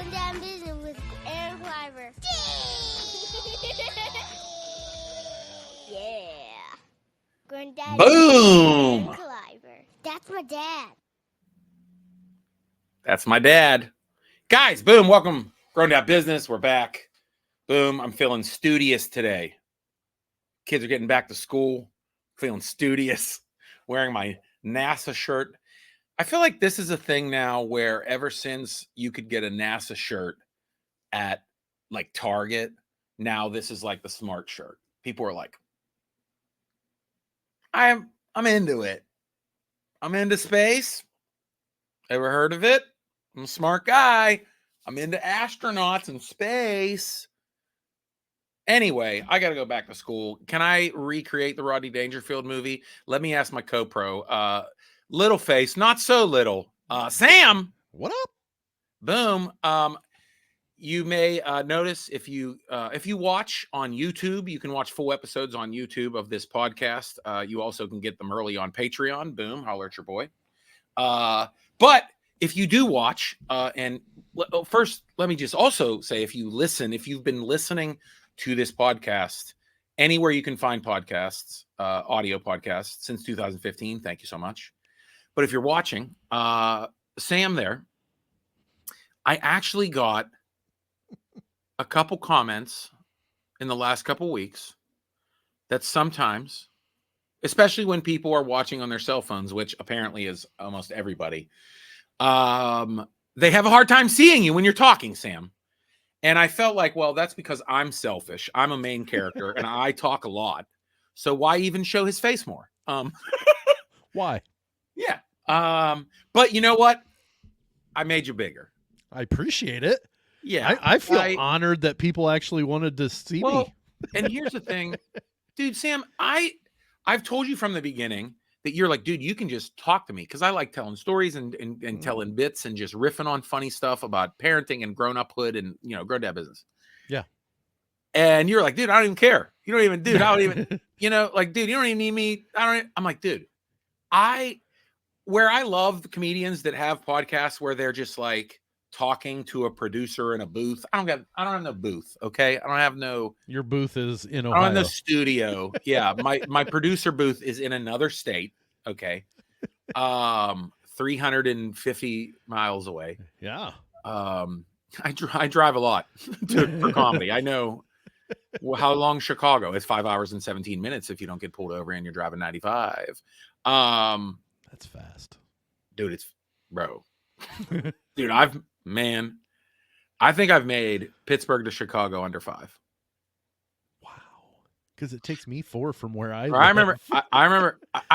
Going Down Business with Aaron Kleiber. Yeah. Going Down Boom! Aaron Kleiber. That's my dad. That's my dad. Guys, boom, welcome. Grown Down Business, we're back. Boom, I'm feeling studious today. Kids are getting back to school, feeling studious, wearing my NASA shirt. I feel like this is a thing now where ever since you could get a NASA shirt at like Target, now this is like the smart shirt. People are like, I'm into it. I'm into space. Ever heard of it? I'm a smart guy. I'm into astronauts and space. Anyway, I got to go back to school. Can I recreate the Rodney Dangerfield movie? Let me ask my co-pro. Little face, not so little. Sam. What up? Boom. You may notice if you watch on YouTube, you can watch full episodes on YouTube of this podcast. You also can get them early on Patreon. Boom, holler at your boy. But if you do watch, first, let me just also say, if you've been listening to this podcast anywhere you can find podcasts, audio podcasts since 2015, thank you so much. But if you're watching, Sam there, I actually got a couple comments in the last couple weeks that sometimes, especially when people are watching on their cell phones, which apparently is almost everybody, they have a hard time seeing you when you're talking, Sam. And I felt like, well, that's because I'm selfish. I'm a main character and I talk a lot. So why even show his face more? Why? Yeah. But you know what? I made you bigger. I appreciate it. Yeah. I feel honored that people actually wanted to see me. And here's the thing, dude, Sam, I've told you from the beginning that you're like, dude, you can just talk to me because I like telling stories and telling bits and just riffing on funny stuff about parenting and grown-uphood and, grown down business. Yeah. And you're like, dude, I don't even care. You don't even, dude, I don't even, dude, you don't even need me. I'm like, dude, where I love the comedians that have podcasts where they're just like talking to a producer in a booth. I don't have no booth. Okay. I don't have no. Your booth is in Ohio. I'm in the studio. Yeah. My producer booth is in another state. Okay. 350 miles away. Yeah. I drive a lot for comedy. I know how long Chicago is. 5 hours and 17 minutes if you don't get pulled over and you're driving 95. That's fast. Dude, bro. Dude, I think I've made Pittsburgh to Chicago under 5. Wow. Because it takes me 4 from where I live. I remember, I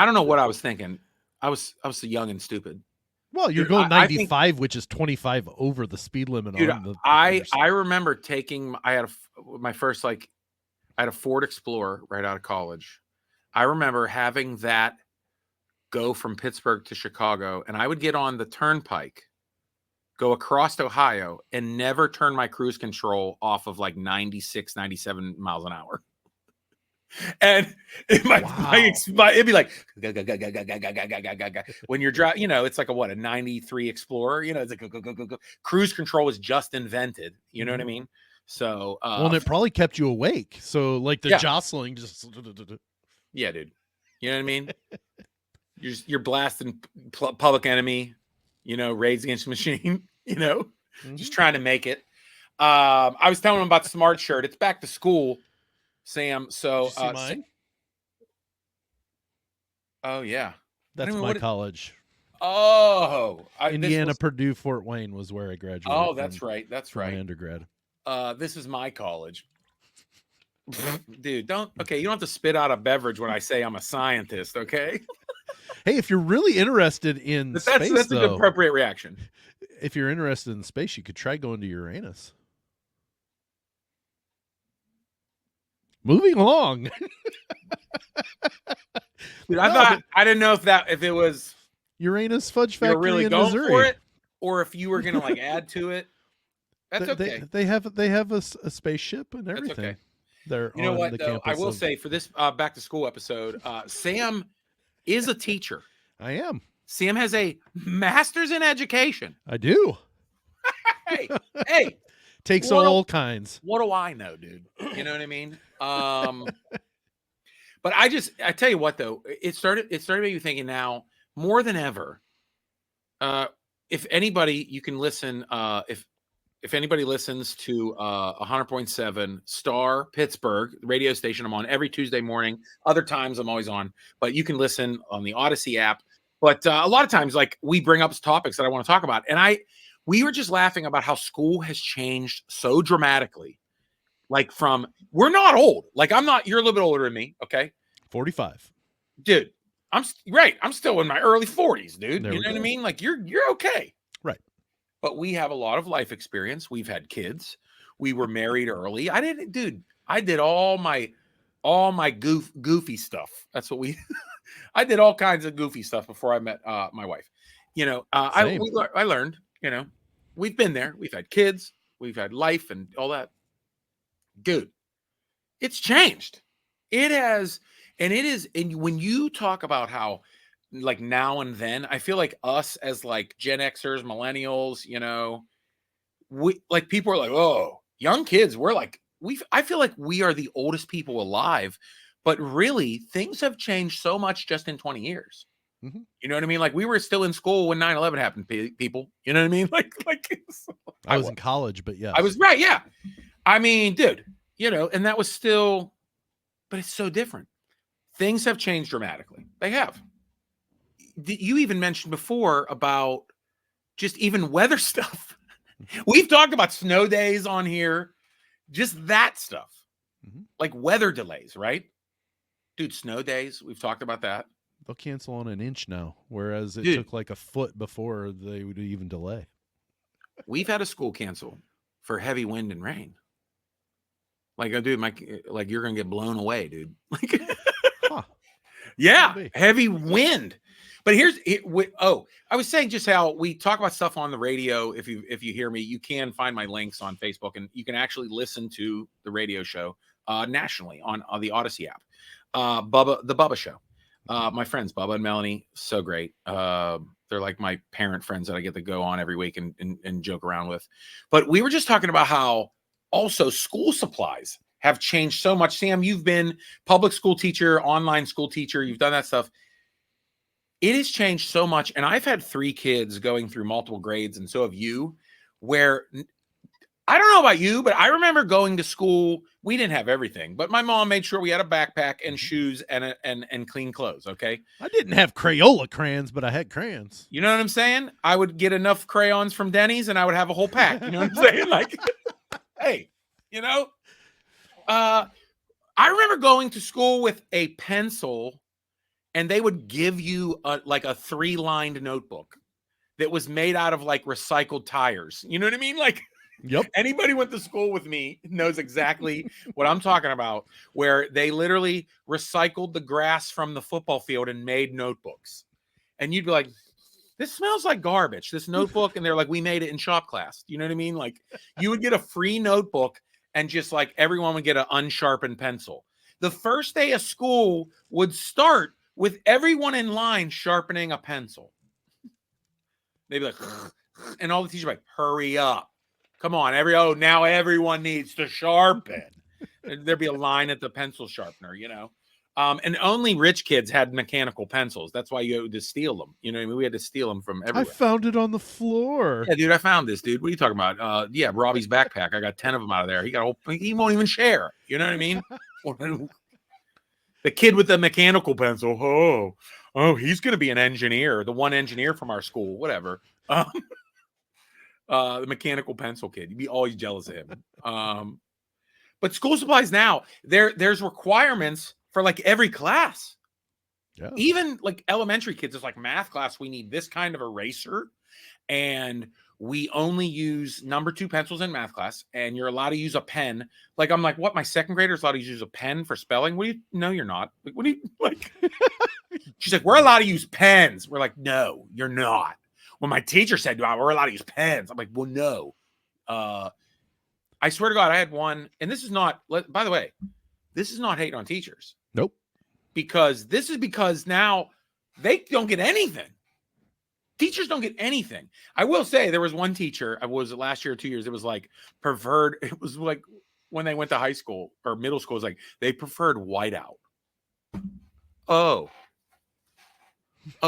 don't know what I was thinking. I was so young and stupid. Well, you're going 95, which is 25 over the speed limit. Dude, on the I remember taking, I had a Ford Explorer right out of college. I remember having that go from Pittsburgh to Chicago, and I would get on the turnpike, go across Ohio, and never turn my cruise control off of like 96, 97 miles an hour. And it'd be like when you're driving, it's like a 93 Explorer, it's like go. Cruise control was just invented, you know what I mean? So and it probably kept you awake. So like the jostling just yeah, dude. You know what I mean? You're blasting Public Enemy, Rage Against the Machine, just trying to make it. I was telling him about the smart shirt. It's back to school, Sam. So, did you see mine? Oh yeah, that's my college. Oh, Indiana, Purdue, Fort Wayne was where I graduated. Oh, that's right. That's right. My undergrad. This is my college. Dude, you don't have to spit out a beverage when I say I'm a scientist, okay? Hey, if you're really interested in space, that's an appropriate reaction. If you're interested in space, you could try going to Uranus. Moving along. Dude, I didn't know if it was Uranus Fudge Factory really in going Missouri, for it, or if you were going to like add to it. That's okay. They have a spaceship and everything. That's okay. They're you know on what? The though, I will say for this back to school episode, Sam is a teacher. I am. Sam has a master's in education. I do. Hey, Takes what all kinds. what do I know, dude? You know what I mean? But I tell you what though, it started making you thinking now more than ever. If anybody, you can listen. If anybody listens to 100.7 Star Pittsburgh radio station, I'm on every Tuesday morning. Other times I'm always on, but you can listen on the Odyssey app. But a lot of times, like we bring up topics that I want to talk about, and we were just laughing about how school has changed so dramatically. Like we're not old. Like I'm not. You're a little bit older than me, okay? 45. Dude, right. I'm still in my early 40s, dude. There You we know what I go. mean? Like you're okay. Right. But we have a lot of life experience. We've had kids. We were married early. I did all my goofy stuff. That's what I did all kinds of goofy stuff before I met my wife. You know, I learned, you know, we've been there. We've had kids, we've had life and all that. Dude, it's changed. It has, and it is, and when you talk about how like now and then, I feel like us as like Gen Xers, millennials, you know, we like people are like, oh, young kids, we're like, I feel like we are the oldest people alive, but really things have changed so much just in 20 years. Mm-hmm. You know what I mean? Like we were still in school when 9/11 happened, people. You know what I mean? Like I was in college, but yes. I was right. Yeah. I mean, dude, you know, and that was still, but it's so different. Things have changed dramatically. They have. You even mentioned before about just even weather stuff. We've talked about snow days on here, just that stuff, like weather delays, right? Dude, snow days. We've talked about that. They'll cancel on an inch now, whereas it Dude, took like a foot before they would even delay. We've had a school cancel for heavy wind and rain. Like, dude, like you're gonna get blown away, dude. Like, huh. Yeah, heavy wind. But I was saying just how we talk about stuff on the radio. If you hear me, you can find my links on Facebook, and you can actually listen to the radio show nationally on the Odyssey app. The Bubba Show. My friends Bubba and Melanie, so great. They're like my parent friends that I get to go on every week and joke around with. But we were just talking about how also school supplies have changed so much. Sam, you've been public school teacher, online school teacher. You've done that stuff. It has changed so much. And I've had 3 kids going through multiple grades, and so have you, where I don't know about you, but I remember going to school. We didn't have everything, but my mom made sure we had a backpack and shoes and clean clothes. Okay. I didn't have Crayola crayons, but I had crayons. You know what I'm saying? I would get enough crayons from Denny's and I would have a whole pack. You know what I'm saying? Like, hey, you know, I remember going to school with a pencil, and they would give you like a 3-lined notebook that was made out of like recycled tires. You know what I mean? Like, yep. Anybody went to school with me knows exactly what I'm talking about, where they literally recycled the grass from the football field and made notebooks. And you'd be like, this smells like garbage, this notebook. And they're like, we made it in shop class. You know what I mean? Like, you would get a free notebook, and just like everyone would get an unsharpened pencil. The first day of school would start with everyone in line sharpening a pencil. They'd be like, and all the teachers would be like, hurry up. Come on, now everyone needs to sharpen. There'd be a line at the pencil sharpener, you know. And only rich kids had mechanical pencils. That's why you had to steal them. You know what I mean? We had to steal them from everywhere. I found it on the floor. Yeah, dude, I found this, dude. What are you talking about? Yeah, Robbie's backpack. I got 10 of them out of there. He won't even share. You know what I mean? The kid with the mechanical pencil. Oh, he's going to be an engineer. The one engineer from our school, whatever. The mechanical pencil kid. You'd be always jealous of him. But school supplies now, there's requirements for like every class. Yeah. Even like elementary kids, it's like math class. We need this kind of eraser, and we only use number 2 pencils in math class, and you're allowed to use a pen. Like, I'm like, what? My second grader's allowed to use a pen for spelling? No, you're not. Like, what do you like? She's like, we're allowed to use pens. We're like, no, you're not. When my teacher said, we're allowed to use pens, I'm like, well, no. I swear to God, I had one, and this is not, by the way, this is not hating on teachers. Nope. Because now they don't get anything. Teachers don't get anything. I will say there was one teacher, I was last year or 2 years, it was like preferred. It was like when they went to high school or middle school, it was like they preferred whiteout. Oh,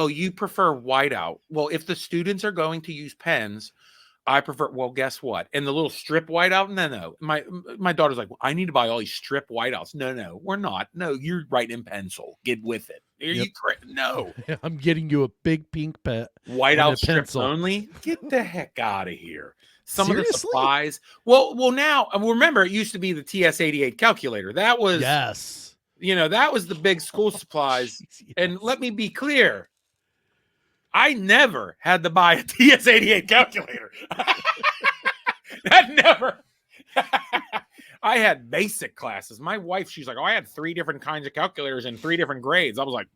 you prefer whiteout. Well, if the students are going to use pens, I prefer, well, guess what? And the little strip whiteout, no. My daughter's like, well, I need to buy all these strip whiteouts. No, we're not. No, you're writing in pencil. Get with it. Are you no. I'm getting you a big pink pet. Whiteout strips only? Get the heck out of here. Some Seriously? of the supplies. Well, now remember, it used to be the TS-88 calculator. That was, yes. That was the big school supplies. Jeez, And let me be clear. I never had to buy a TS-88 calculator. That never. I had basic classes. My wife, she's like, I had 3 different kinds of calculators in 3 different grades. I was like,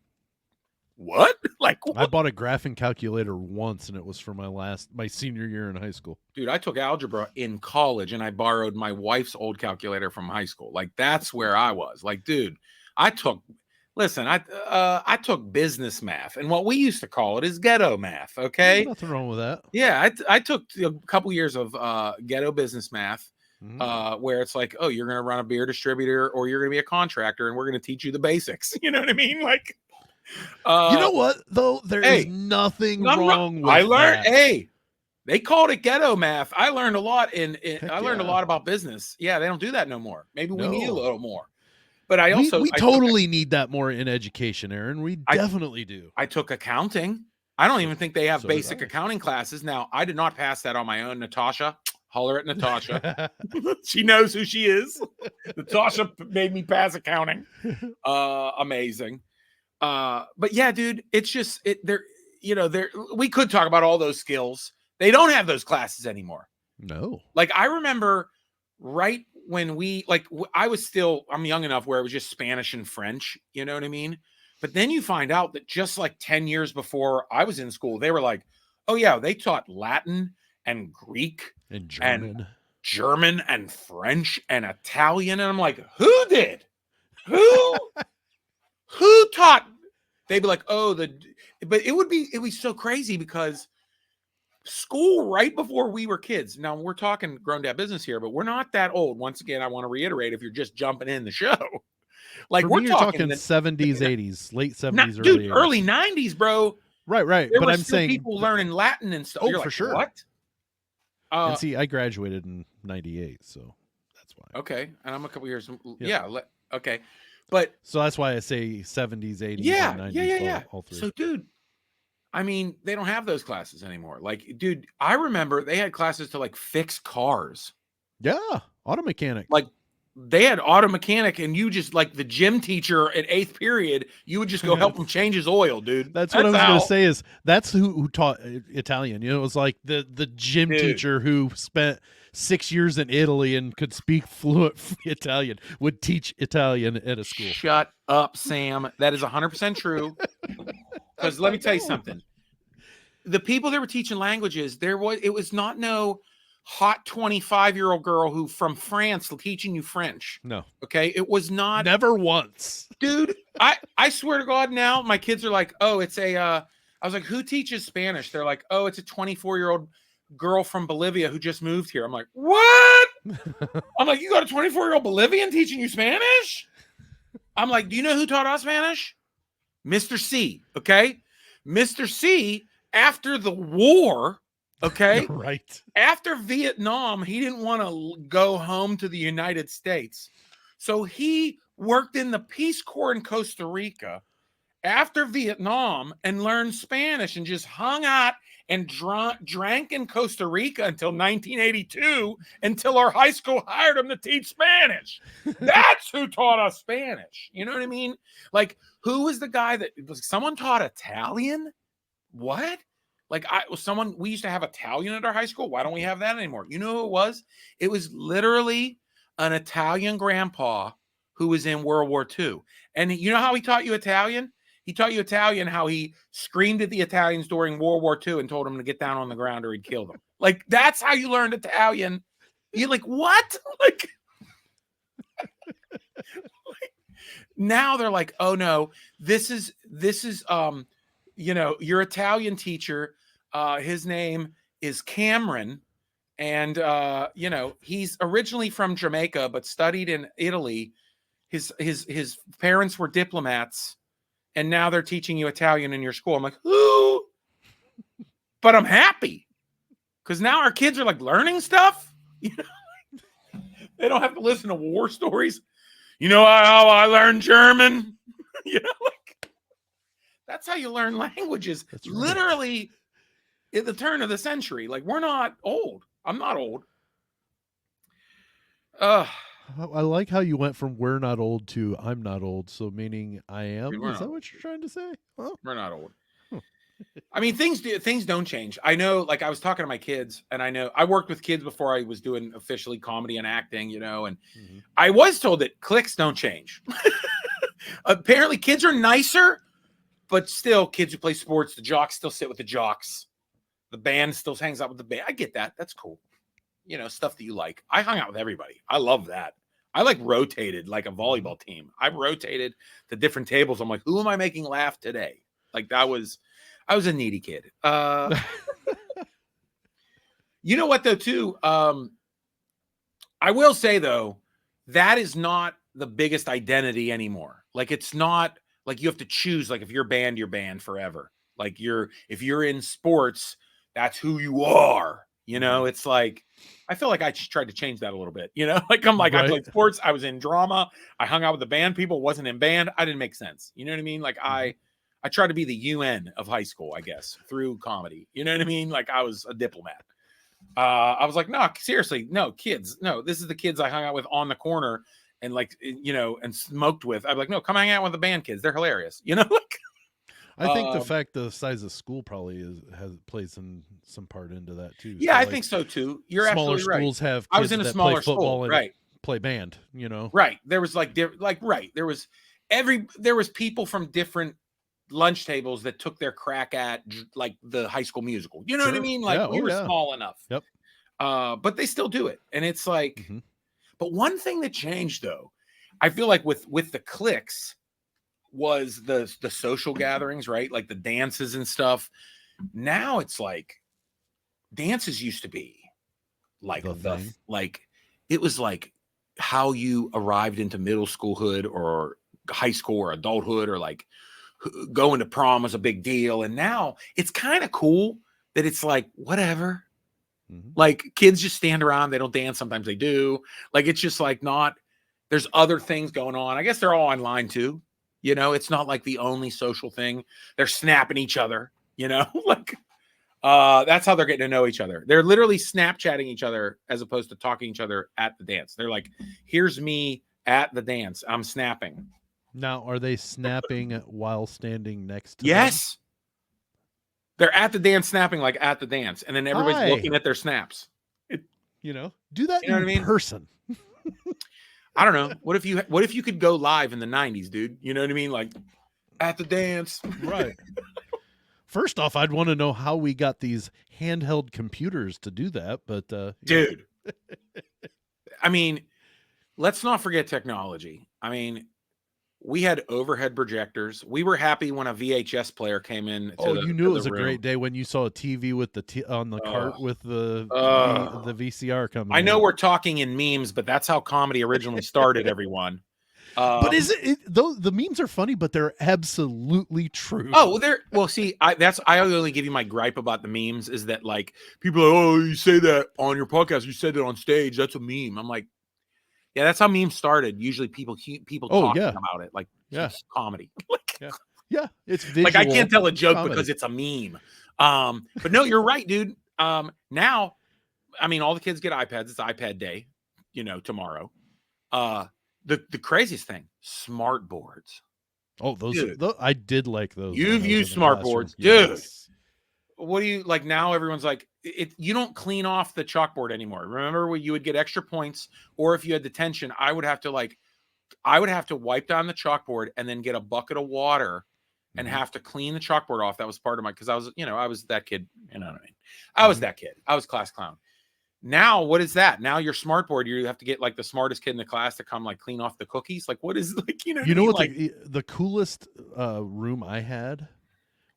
what? Like, what? I bought a graphing calculator once, and it was for my senior year in high school. Dude, I took algebra in college, and I borrowed my wife's old calculator from high school. Like, that's where I was. Like, dude, I took business math, and what we used to call it is ghetto math. Okay, There's nothing wrong with that. Yeah, I took a couple years of ghetto business math, where it's like, oh, you're going to run a beer distributor, or you're going to be a contractor, and we're going to teach you the basics. You know what I mean? Like, you know what though? There is nothing wrong with I learned. that. Hey, they called it ghetto math. I learned a lot I learned a yeah. lot about business. Yeah, they don't do that no more. Maybe we need a No. little more. But I totally need that more in education, Aaron. We definitely do. I took accounting. I don't even think they have So basic did I. accounting classes. Now, I did not pass that on my own. Natasha, holler at Natasha. She knows who she is. Natasha made me pass accounting. Amazing. But yeah, dude, it's just we could talk about all those skills. They don't have those classes anymore. No. Like, I remember right when I'm young enough where it was just Spanish and French, you know what I mean? But then you find out that just like 10 years before I was in school, they were like, oh yeah, they taught Latin and Greek and German and French and Italian. And I'm like, who did? Who taught? They'd be like, but it would be so crazy because school right before we were kids. Now we're talking grown dad business here, but we're not that old. Once again, I want to reiterate, if you're just jumping in the show, like, for we're me, talking 70s, 80s, late 70s, dude, early 80s. early 90s, bro. Right. There But were I'm still saying people learning Latin and stuff. Oh, You're for like, sure. What? And see, I graduated in 98, so that's why. Okay, and I'm a couple years. Yeah. Yeah. Okay, but so that's why I say 70s, 80s, yeah, and 90s. yeah. All 3. So, dude, I mean, they don't have those classes anymore. Like, dude, I remember they had classes to like fix cars. Yeah, auto mechanic. Like, they had auto mechanic, and you just, like, the gym teacher at 8th period, you would just go help him change his oil, dude. That's what I was going to say. Is that's who taught Italian? You know, it was like the gym teacher who spent 6 years in Italy and could speak fluent Italian would teach Italian at a school. Shut up, Sam. That is 100% true. Because let me tell you something. The people that were teaching languages, it was not no hot 25-year-old girl who from France teaching you French. No. Okay. It was not. Never once. Dude, I swear to God, now my kids are like, oh, it's I was like, who teaches Spanish? They're like, oh, it's a 24-year-old girl from Bolivia who just moved here. I'm like, what? I'm like, you got a 24-year-old Bolivian teaching you Spanish? I'm like, do you know who taught us Spanish? Mr. C. Okay. Mr. C, after the war, okay, right, after Vietnam, he didn't want to go home to the United States. So he worked in the Peace Corps in Costa Rica after Vietnam and learned Spanish and just hung out and drank in Costa Rica until 1982, until our high school hired him to teach Spanish. That's who taught us Spanish. You know what I mean? Like, who was the guy that someone taught Italian? What? Like, we used to have Italian at our high school. Why don't we have that anymore? You know who it was? It was literally an Italian grandpa who was in World War II. And you know how he taught you Italian? He taught you Italian, how he screamed at the Italians during World War II and told them to get down on the ground or he'd kill them. Like, that's how you learned Italian. You're like, what? Like, now they're like, oh no, this is your Italian teacher His name is Cameron. And, he's originally from Jamaica, but studied in Italy. His parents were diplomats, and now they're teaching you Italian in your school. I'm like, ooh, but I'm happy because now our kids are like learning stuff. They don't have to listen to war stories. You know how I learned German? That's how you learn languages. That's right. Literally at the turn of the century. Like, we're not old. I'm not old. I like how you went from we're not old to I'm not old. So meaning I am. Is that what you're trying to say? Huh? We're not old. I mean, things don't change. I know, like I was talking to my kids, and I know I worked with kids before I was doing officially comedy and acting, and I was told that cliques don't change. Apparently kids are nicer, but still kids who play sports, the jocks still sit with the jocks. The band still hangs out with the band. I get that. That's cool. Stuff that you like. I hung out with everybody. I love that. I like rotated like a volleyball team. I rotated to different tables. I'm like, who am I making laugh today? Like I was a needy kid. You know what though, too? I will say though, that is not the biggest identity anymore. Like it's not like you have to choose, like if you're band, you're band forever. Like if you're in sports, that's who you are. It's like, I feel like I tried to change that a little bit, like I'm like, right. I played sports. I was in drama. I hung out with the band people, wasn't in band. I didn't make sense. You know what I mean? Like I tried to be the UN of high school, I guess, through comedy. You know what I mean? Like I was a diplomat. I was like, no, seriously, no kids. No, this is the kids I hung out with on the corner and like, and smoked with. I'm like, no, come hang out with the band kids. They're hilarious. Like, I think the fact the size of school probably plays some part into that too. Yeah, so I think so too. You're smaller absolutely right. Schools have kids I was in a smaller play football school, and right? Play band, Right. There was there was people from different lunch tables that took their crack at like the High School Musical. You know what I mean? Like we were small enough. Yep. But they still do it, and it's like. But one thing that changed though, I feel like with the cliques, was the social gatherings, right? Like the dances and stuff. Now it's like dances used to be like it was like how you arrived into middle schoolhood or high school or adulthood, or like going to prom was a big deal. And now it's kind of cool that it's like whatever. Like kids just stand around, they don't dance, sometimes they do. Like it's just like there's other things going on. I guess they're all online too. It's not like the only social thing. They're snapping each other, like that's how they're getting to know each other. They're literally Snapchatting each other as opposed to talking to each other at the dance. They're like, here's me at the dance. I'm snapping. Now, are they snapping while standing next to Yes. them? They're at the dance snapping like at the dance. And then everybody's looking at their snaps. Do that in person. I don't know. What if you could go live in the 90s, dude? You know what I mean? Like at the dance. Right. First off, I'd want to know how we got these handheld computers to do that, but dude. I mean, let's not forget technology. I mean, we had overhead projectors. We were happy when a VHS player came in. You knew it was a great day when you saw a TV with on the cart with the VCR coming. I know we're talking in memes, but that's how comedy originally started, everyone. But the memes are funny, but they're absolutely true. See, I only give you my gripe about the memes is that like people are, oh, you say that on your podcast, you said that on stage, that's a meme. I'm like, yeah, that's how memes started. Usually people talking about it, like it's comedy. It's visual. Like I can't tell a joke because it's a meme. But no, you're right, dude. Now, I mean, all the kids get iPads. It's iPad day, tomorrow. The craziest thing, smart boards. Oh, those I did like those. You've used smart boards, dude. Yes. What do you like now? Everyone's like, you don't clean off the chalkboard anymore. Remember when you would get extra points, or if you had detention, I would have to wipe down the chalkboard and then get a bucket of water and have to clean the chalkboard off. That was part of because I was that kid. You know what I mean? I was that kid. I was class clown. Now, what is that? Now your smart board, you have to get like the smartest kid in the class to come like clean off the cookies. Like what is like, what the coolest room I had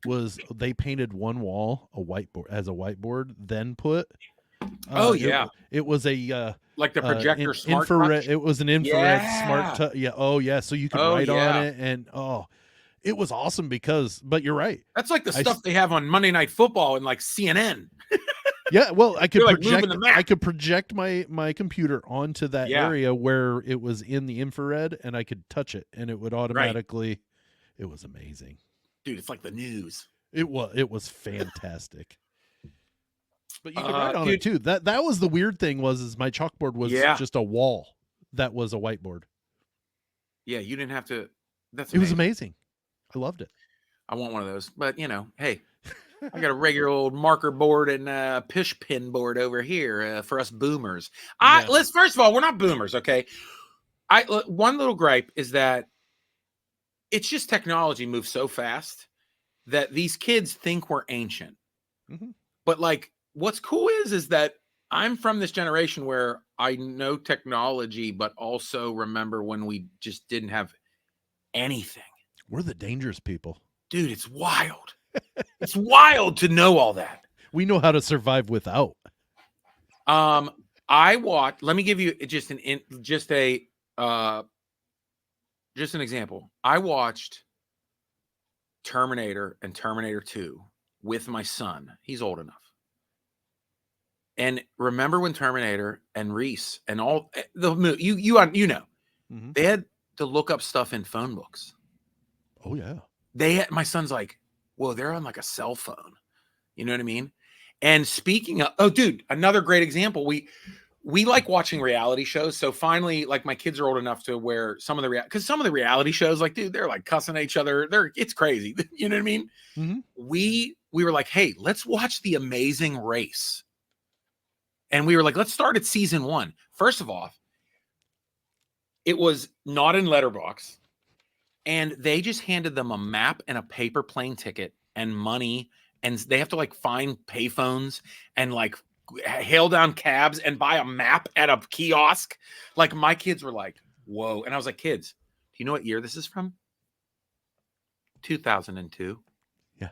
was they painted one wall a whiteboard, then put Oh it, yeah, it was a like the projector smart infrared. touch. It was an infrared smart Yeah. yeah. Oh yeah, so you could Oh write on yeah. it, and it was awesome because. But you're right. That's like the stuff they have on Monday Night Football and like CNN. Yeah, well, I could They're like moving project. the map. I could project my computer onto that Yeah. area where it was in the infrared, and I could touch it, and it would automatically. It was amazing, dude. It's like the news. It was fantastic. But you could write on Dude, it too. That was the weird thing is my chalkboard was just a wall that was a whiteboard. Yeah, you didn't have to. That's amazing. It was amazing. I loved it. I want one of those, but hey. I got a regular old marker board and push pin board over here for us boomers. Let's first of all, we're not boomers, okay? One little gripe is that it's just technology moves so fast that these kids think we're ancient. Mm-hmm. But like, what's cool is that I'm from this generation where I know technology, but also remember when we just didn't have anything. We're the dangerous people, dude. It's wild. It's wild to know all that. We know how to survive without. I watched. Let me give you just an example. I watched Terminator and Terminator 2 with my son. He's old enough. And remember when Terminator and Reese and all the you know, mm-hmm. They had to look up stuff in phone books. Oh yeah. My son's like, well, they're on like a cell phone. You know what I mean? And speaking of, dude, another great example. We like watching reality shows. So finally, like my kids are old enough to where some of the reality shows, like, dude, they're like cussing at each other. It's crazy. You know what I mean? Mm-hmm. We were like, hey, let's watch The Amazing Race. And we were like, let's start at season 1. First of all, it was not in Letterboxd. And they just handed them a map and a paper plane ticket and money. And they have to like find payphones and like hail down cabs and buy a map at a kiosk. Like my kids were like, whoa. And I was like, kids, do you know what year this is from? 2002. Yeah.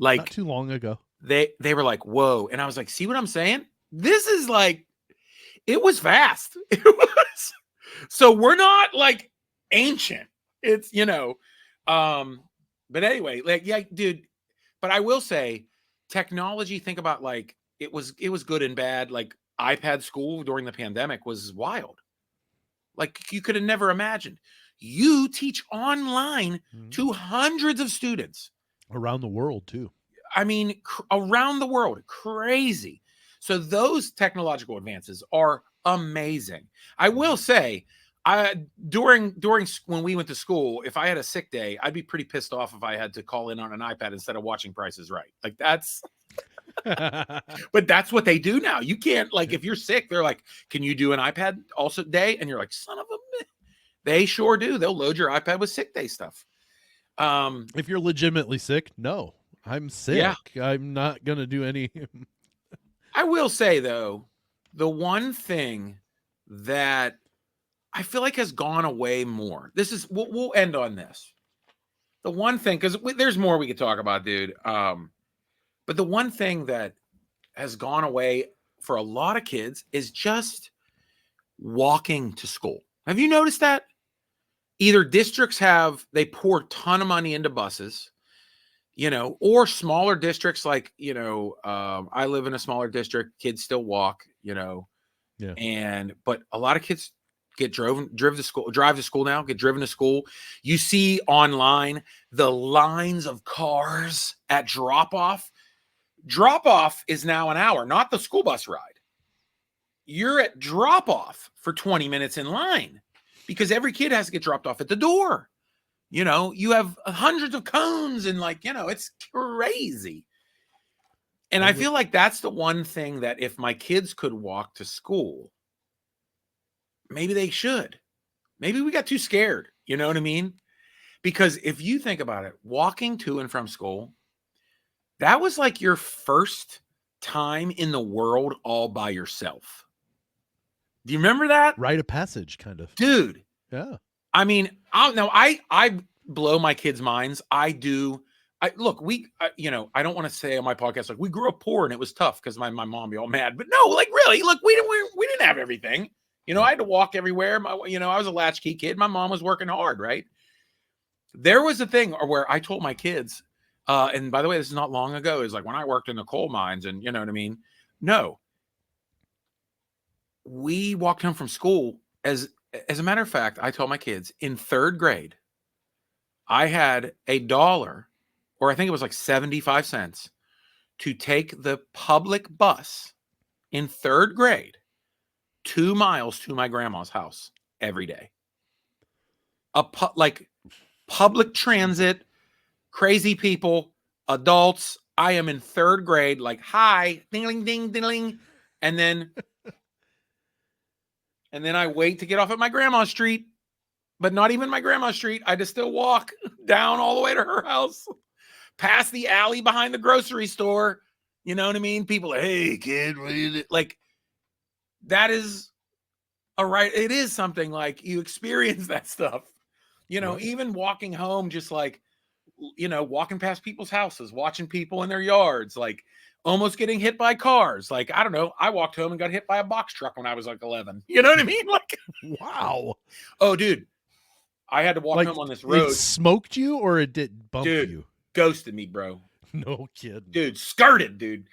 Like not too long ago. They were like, whoa. And I was like, see what I'm saying? This is like, it was fast. It was. So we're not like ancient. It's, but anyway, like, yeah, dude, but I will say technology, think about like, it was good and bad. Like iPad school during the pandemic was wild. Like you could have never imagined. You teach online to hundreds of students. Around the world too. I mean, around the world, crazy. So those technological advances are amazing. I will say, during when we went to school, if I had a sick day, I'd be pretty pissed off if I had to call in on an iPad instead of watching Price is Right. Like that's, but that's what they do now. You can't, like, if you're sick, they're like, can you do an iPad also day? And you're like, son of a, they sure do. They'll load your iPad with sick day stuff. If you're legitimately sick, no, I'm sick. Yeah. I'm not going to do any. I will say though, the one thing that I feel like has gone away more. This is we'll end on this. The one thing, because there's more we could talk about, dude. But the one thing that has gone away for a lot of kids is just walking to school. Have you noticed that? Either districts they pour a ton of money into buses, or smaller districts like, I live in a smaller district. Kids still walk, Yeah. But a lot of kids drive to school now, get driven to school. You see online the lines of cars at drop-off. Drop-off is now an hour, not the school bus ride. You're at drop-off for 20 minutes in line because every kid has to get dropped off at the door. You have hundreds of cones and it's crazy. And I feel like that's the one thing that if my kids could walk to school, maybe they should. Maybe we got too scared. You know what I mean? Because if you think about it, walking to and from school, that was like your first time in the world all by yourself. Do you remember that? Rite of passage, kind of. Dude. Yeah. I mean, I blow my kids' minds. I do look, I don't want to say on my podcast, like we grew up poor and it was tough because my mom be all mad, but no, like really, look, we didn't have everything. I had to walk everywhere. I was a latchkey kid. My mom was working hard, right? There was a thing where I told my kids, and by the way, this is not long ago, is like when I worked in the coal mines and you know what I mean? No. We walked home from school. As a matter of fact, I told my kids in 3rd grade, I had $1, or I think it was like 75 cents, to take the public bus in 3rd grade 2 miles to my grandma's house every day. Like public transit, crazy people, adults. I am in 3rd grade, like, hi, ding, ding, ding, and then I wait to get off at my grandma's street, but not even my grandma's street. I just still walk down all the way to her house, past the alley behind the grocery store. You know what I mean? People are, hey, kid, like, that is it is something like you experience that stuff. Right. Even walking home, just like, walking past people's houses, watching people in their yards, like almost getting hit by cars. Like, I don't know. I walked home and got hit by a box truck when I was like 11. You know what I mean? Like, wow. Oh, dude. I had to walk home on this road. It smoked you or it did bump you? Ghosted me, bro. No kidding. Dude, skirted, dude.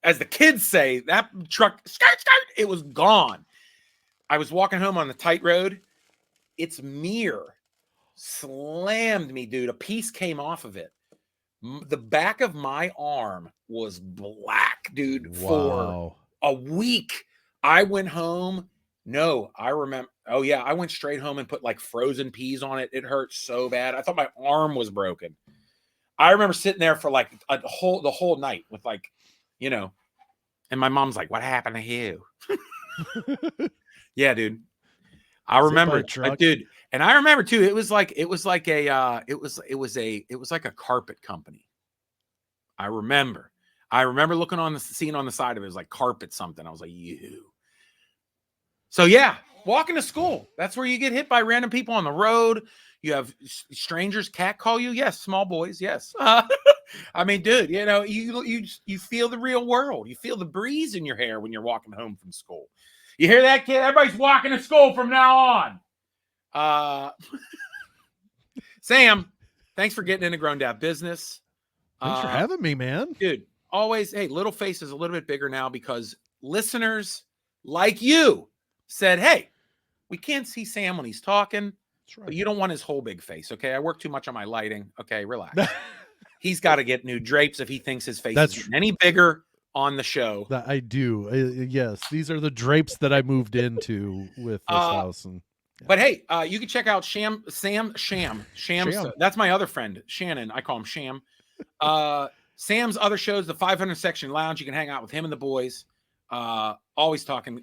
As the kids say, that truck, skirt, it was gone. I was walking home on the tight road. Its mirror slammed me, dude. A piece came off of it. The back of my arm was black, dude, for a week. I went home. No, I remember. Oh, yeah. I went straight home and put like frozen peas on it. It hurt so bad. I thought my arm was broken. I remember sitting there for like the whole night with like, and my mom's like, what happened to you? Yeah, dude. I remember, dude. And I remember too, it was like a carpet company. I remember looking on seeing on the side of it was like carpet something. I was like, you. So yeah, walking to school. That's where you get hit by random people on the road. You have strangers catcall you. Yes, small boys. Yes. I mean, dude, you feel the real world. You feel the breeze in your hair when you're walking home from school. You hear that, kid? Everybody's walking to school from now on. Sam, thanks for getting into Grown Dad Business. Thanks for having me, man. Dude, always, hey, Little Face is a little bit bigger now because listeners like you said, hey, we can't see Sam when he's talking, but you don't want his whole big face, okay? I work too much on my lighting. Okay, relax. He's got to get new drapes if he thinks his face is getting any bigger on the show. That I do. Yes, these are the drapes that I moved into with this house. And yeah. But hey, you can check out Sham. That's my other friend, Shannon. I call him Sham. Sam's other shows, the 500 Section Lounge. You can hang out with him and the boys. Always talking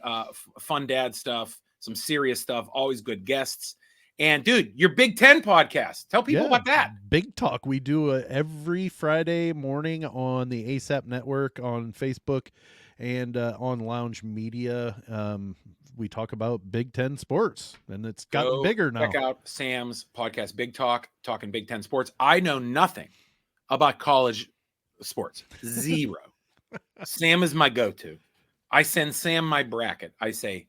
fun dad stuff, some serious stuff, always good guests. And dude, your Big Ten podcast. Tell people about that. Big Talk. We do every Friday morning on the ASAP Network, on Facebook, and on Lounge Media. We talk about Big Ten sports, and it's gotten bigger now. Check out Sam's podcast, Big Talk, talking Big Ten sports. I know nothing about college sports. Zero. Sam is my go-to. I send Sam my bracket. I say,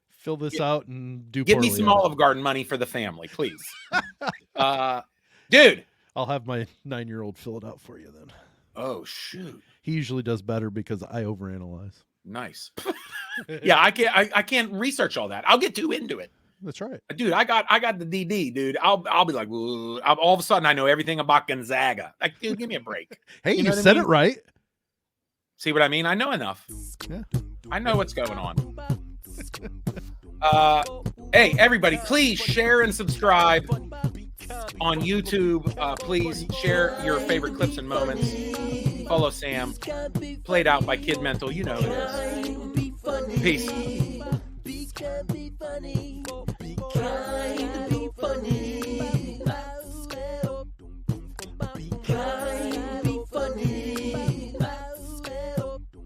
fill this out and do. Give me some Olive Garden money for the family, please. Dude, I'll have my 9-year-old fill it out for you then. Oh shoot. He usually does better because I overanalyze. Nice. Yeah, I can't research all that. I'll get too into it. That's right. Dude, I got the DD, dude. I'll be like, all of a sudden I know everything about Gonzaga. Like, dude, give me a break. Hey, you said it right. See what I mean? I know enough. Yeah. I know what's going on. Hey, everybody, please share and subscribe on YouTube. Please share your favorite clips and moments. Follow Sam. Played out by Kid Mental. You know it is. Peace.